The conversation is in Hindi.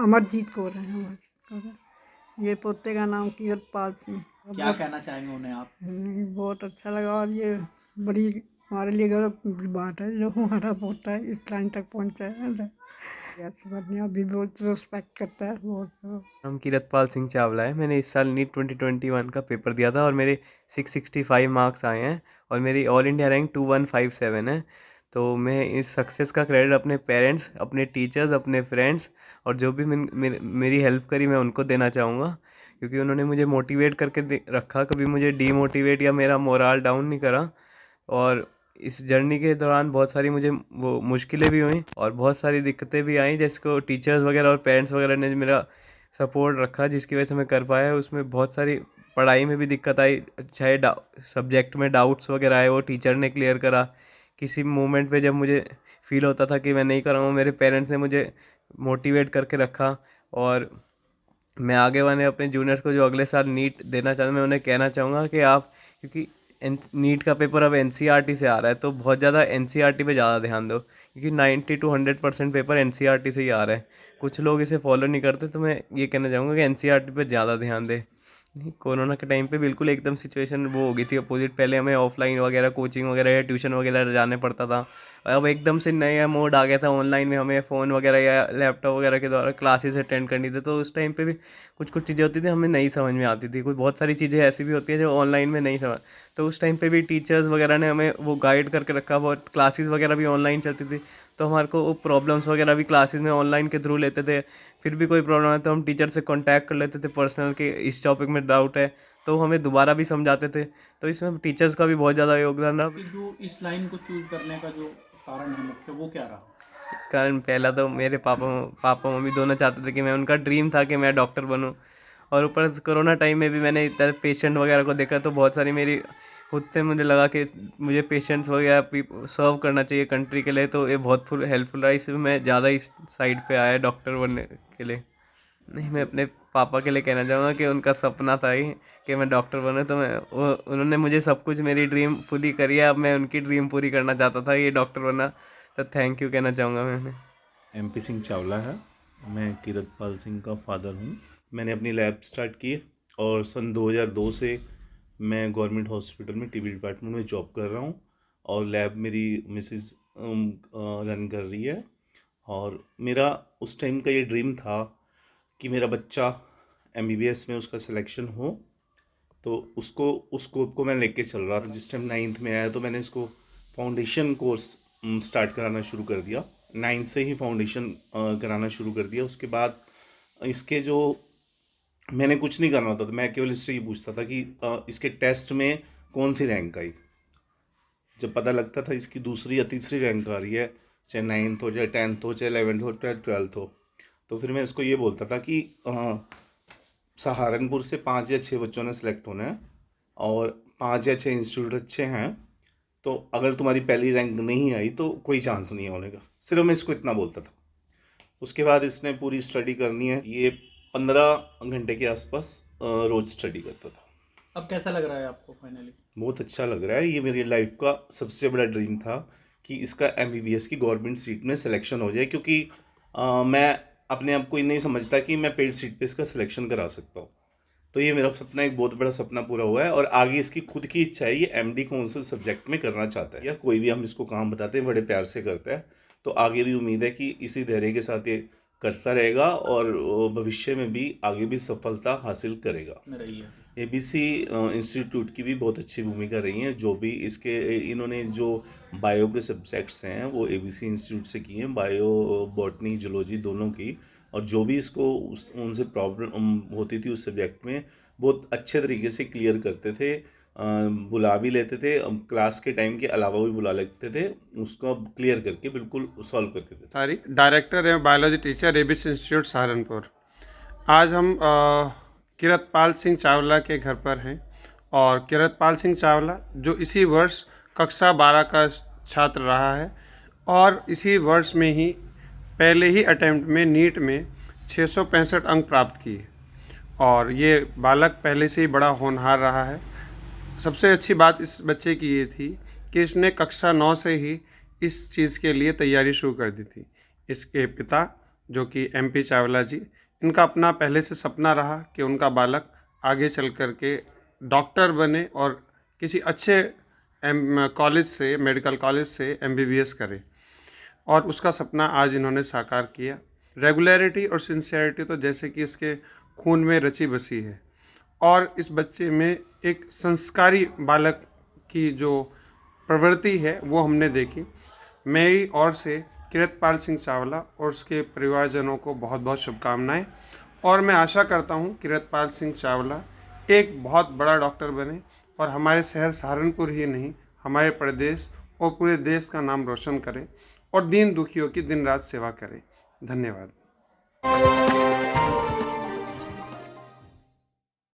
अमरजीत कौर है, अमरजीत कौर है। ये पोते का नाम कीरतपाल सिंह। क्या कहना चाहेंगे उन्हें आप? बहुत अच्छा लगा और ये बड़ी हमारे लिए गर्व की बात है जो हमारा पोता है इस लाइन तक पहुंचा है। ऐसे बढ़िया भी बहुत रिस्पेक्ट करता है बहुत। नाम कीरतपाल सिंह चावला है। मैंने इस साल नीट 2021 का पेपर दिया था और मेरे 665 मार्क्स आए हैं और मेरी ऑल इंडिया रैंक 2157 है। तो मैं इस सक्सेस का क्रेडिट अपने पेरेंट्स, अपने टीचर्स, अपने फ्रेंड्स और जो भी मेरी हेल्प करी मैं उनको देना चाहूँगा, क्योंकि उन्होंने मुझे मोटिवेट करके रखा, कभी मुझे डीमोटिवेट या मेरा मोराल डाउन नहीं करा। और इस जर्नी के दौरान बहुत सारी मुझे वो मुश्किलें भी हुई और बहुत सारी दिक्कतें भी आई, जिसको टीचर्स वगैरह और पेरेंट्स वगैरह ने मेरा सपोर्ट रखा, जिसकी वजह से मैं कर पाया। उसमें बहुत सारी पढ़ाई में भी दिक्कत आई, चाहे सब्जेक्ट में डाउट्स वगैरह आए वो टीचर ने क्लियर करा। किसी मोमेंट पे जब मुझे फील होता था कि मैं नहीं कर रहा हूँ, मेरे पेरेंट्स ने मुझे मोटिवेट करके रखा। और मैं आगे वाले अपने जूनियर्स को जो अगले साल नीट देना चाहते हैं, मैं उन्हें कहना चाहूँगा कि आप, क्योंकि नीट का पेपर अब एनसीईआरटी से आ रहा है, तो बहुत ज़्यादा एनसीईआरटी पे ज़्यादा ध्यान दो, क्योंकि 90 to 100% पेपर एनसीईआरटी से ही आ रहा है। कुछ लोग इसे फॉलो नहीं करते, तो मैं ये कहना चाहूँगा कि एनसीईआरटी पे ज़्यादा ध्यान दें। कोरोना के टाइम पे बिल्कुल एकदम सिचुएशन वो हो गई थी अपोजिट। पहले हमें ऑफलाइन वगैरह कोचिंग वगैरह या ट्यूशन वगैरह जाने पड़ता था, अब एकदम से नया मोड आ गया था ऑनलाइन में, हमें फ़ोन वगैरह या लैपटॉप वगैरह के द्वारा क्लासेस अटेंड करनी थी। तो उस टाइम पे भी कुछ कुछ चीज़ें होती थी हमें नहीं समझ में आती थी, कुछ बहुत सारी चीज़ें ऐसी भी होती हैं जो ऑनलाइन में नहीं समझ। तो उस टाइम पे भी टीचर्स वगैरह ने हमें वो गाइड करके रखा, बहुत क्लासेस वगैरह भी ऑनलाइन चलती थी, तो हमारे को वो प्रॉब्लम्स वगैरह भी क्लासेस में ऑनलाइन के थ्रू लेते थे। फिर भी कोई प्रॉब्लम है तो हम टीचर से कांटेक्ट कर लेते थे पर्सनल, कि इस टॉपिक में डाउट है, तो हमें दोबारा भी समझाते थे। तो इसमें टीचर्स का भी बहुत ज़्यादा योगदान रहा। कि जो इस लाइन को चूज करने का जो कारण है मुख्य, वो क्या रहा? इस कारण पहला तो मेरे पापा मम्मी दोनों चाहते थे कि मैं, उनका ड्रीम था कि मैं डॉक्टर बनूं। और ऊपर से कोरोना टाइम में भी मैंने इधर पेशेंट वगैरह को देखा, तो बहुत सारी मेरी खुद से मुझे लगा कि मुझे पेशेंट्स वगैरह सर्व करना चाहिए कंट्री के लिए, तो ये बहुत फुल हेल्पफुल रहा। इसमें मैं ज़्यादा इस साइड पे आया डॉक्टर बनने के लिए। नहीं, मैं अपने पापा के लिए कहना चाहूँगा कि उनका सपना था ही कि मैं डॉक्टर बनूँ, तो उन्होंने मुझे सब कुछ, मेरी ड्रीम पूरी करी है। अब मैं उनकी ड्रीम पूरी करना चाहता था, ये डॉक्टर बनना। तो थैंक यू कहना चाहूँगा मैं उन्हें। MP सिंह चावला है। मैं कीरतपाल सिंह का फादर हूँ। मैंने अपनी लैब स्टार्ट की और सन 2002 से मैं गवर्नमेंट हॉस्पिटल में टीबी डिपार्टमेंट में जॉब कर रहा हूँ और लैब मेरी मिसेस रन कर रही है। और मेरा उस टाइम का ये ड्रीम था कि मेरा बच्चा MBBS में उसका सिलेक्शन हो, तो उसको उस स्कोप को मैं लेके चल रहा था। जिस टाइम 9th में आया तो मैंने इसको फाउंडेशन कोर्स स्टार्ट कराना शुरू कर दिया। 9th से ही फाउंडेशन कराना शुरू कर दिया। उसके बाद इसके जो, मैंने कुछ नहीं करना होता था, मैं केवल इससे ही पूछता था कि इसके टेस्ट में कौन सी रैंक आई। जब पता लगता था इसकी दूसरी या तीसरी रैंक आ रही है, चाहे 9th हो, चाहे 10th हो, चाहे 11th हो, चाहे 12th हो, तो फिर मैं इसको ये बोलता था कि सहारनपुर से 5 या 6 बच्चों ने सेलेक्ट होना है और 5 या 6 इंस्टीट्यूट अच्छे हैं, तो अगर तुम्हारी पहली रैंक नहीं आई तो कोई चांस नहीं होने का। सिर्फ मैं इसको इतना बोलता था। उसके बाद इसने पूरी स्टडी करनी है, ये 15 घंटे के आसपास रोज़ स्टडी करता था। अब कैसा लग रहा है आपको फाइनली? बहुत अच्छा लग रहा है। ये मेरी लाइफ का सबसे बड़ा ड्रीम था कि इसका MBBS की गवर्नमेंट सीट में सिलेक्शन हो जाए, क्योंकि मैं अपने आप को ही नहीं समझता कि मैं पेड सीट पे इसका सिलेक्शन करा सकता हूँ। तो ये मेरा सपना, एक बहुत बड़ा सपना पूरा हुआ है और आगे इसकी खुद की इच्छा है, ये MD कौन से सब्जेक्ट में करना चाहता है, या कोई भी हम इसको काम बताते हैं बड़े प्यार से करता है। तो आगे भी उम्मीद है कि इसी धैर्य के साथ ये करता रहेगा और भविष्य में भी आगे भी सफलता हासिल करेगा। रही है ABC इंस्टीट्यूट की भी बहुत अच्छी भूमिका रही है। जो भी इसके इन्होंने जो बायो के सब्जेक्ट्स हैं वो ABC इंस्टीट्यूट से किए हैं, बायो, बॉटनी, जूलॉजी दोनों की। और जो भी इसको उनसे प्रॉब्लम होती थी उस सब्जेक्ट में, बहुत अच्छे तरीके से क्लियर करते थे। बुला भी लेते थे, क्लास के टाइम के अलावा भी बुला लेते थे, उसको क्लियर करके बिल्कुल सॉल्व करके देते थे। सारी डायरेक्टर एवं biology teacher ABC institute Saharanpur. आज हम कीरतपाल सिंह चावला के घर पर हैं और कीरतपाल सिंह चावला जो इसी वर्ष कक्षा 12 का छात्र रहा है और इसी वर्ष में ही पहले ही अटेम्प्ट में नीट में 665 अंक प्राप्त किए और ये बालक पहले से ही बड़ा होनहार रहा है। सबसे अच्छी बात इस बच्चे की ये थी कि इसने कक्षा 9 से ही इस चीज़ के लिए तैयारी शुरू कर दी थी। इसके पिता जो कि MP चावला जी, इनका अपना पहले से सपना रहा कि उनका बालक आगे चल कर के डॉक्टर बने और किसी अच्छे कॉलेज से, मेडिकल कॉलेज से MBBS करे, और उसका सपना आज इन्होंने साकार किया। रेगुलरिटी और सिंसियरिटी तो जैसे कि इसके खून में रची बसी है, और इस बच्चे में एक संस्कारी बालक की जो प्रवृत्ति है वो हमने देखी। मेरी ओर से किरतपाल सिंह चावला और उसके परिवारजनों को बहुत बहुत शुभकामनाएं, और मैं आशा करता हूं किरतपाल सिंह चावला एक बहुत बड़ा डॉक्टर बने और हमारे शहर सहारनपुर ही नहीं, हमारे प्रदेश और पूरे देश का नाम रोशन करें और दीन दुखियों की दिन रात सेवा करें। धन्यवाद।